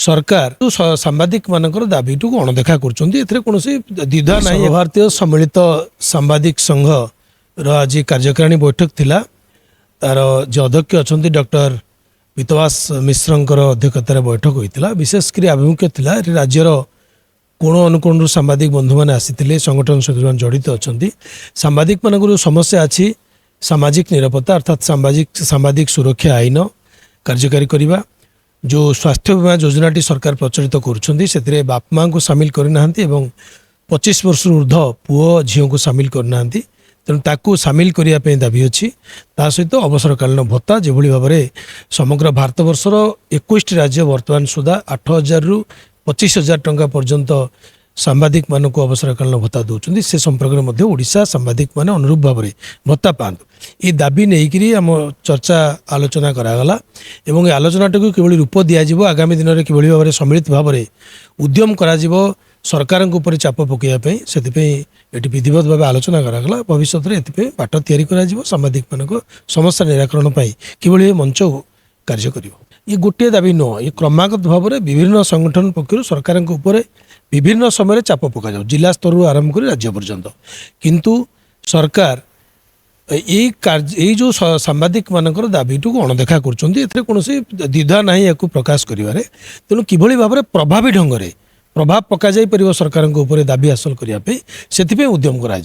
सरकार सांबादिक मानकर दाबी को अणदेखा करोसी द्विधा ना भारतीय सम्मिलित सांबादिक संघ आज कार्यकारिणी बैठक थिला तार जो अध्यक्ष अच्छा डॉक्टर वितवास मिश्र अध्यक्षतार बैठक होता विशेषकर आभिमुख्य थिला राज्यर कोण अनुकोण सांबादिक बंधु मैंने आसी संगठन सहित जड़ित अच्छा सांबादिक मान समस्या अच्छी सामाजिक निरापत्ता अर्थात सांबादिक सुरक्षा आईन कार्यकारी करने जो स्वास्थ्य बीमा योजनाटी सरकार प्रचलित कर बाप माँ को सामिल करना 25 वर्ष ऊर्ध पुओ झील को सामिल करना तेणु ताकू सामिल करने दाबी अच्छी ता सहित अवसरकालीन भत्ता जो भाव में समग्र भारत वर्षर 21 राज्य बर्तमान सुधा 8,000 रु 25,000 टंका पर्यंत सांबादिक मान को अवसरकालीन भत्ता दौरान से संपर्क में ओडिशा सांबादिक मान अनुरूप भाव में भत्ता पातु ये दाबी नहीं आम चर्चा आलोचना करागला एवं आलोचनाटा को किभली रूप दिज्व आगामी दिन में किभली भाव में सम्मिलित भाव में उद्यम करा सरकार ऊपर चाप पकड़ापी से विधिवत भाव आलोचना करागला भविष्य में ये बाट या सांबादिक मान समस्या निराकरण किभली मंच कार्य कर ये गोटे दाबी नुह ये क्रमागत भाव में विभिन्न संगठन पक्ष सरकार ऊपर विभिन्न समय चाप पक जिला स्तर आरंभ कर राज्य पर्यंत किंतु सरकार यही जो सांबादिक मानकर दाबी को अणदेखा करोसी द्विधा ना या प्रकाश करें तेणु किभली भाव में प्रभावी ढंग से प्रभाव पक सरकार दाबी हासिल करने से उद्यम करा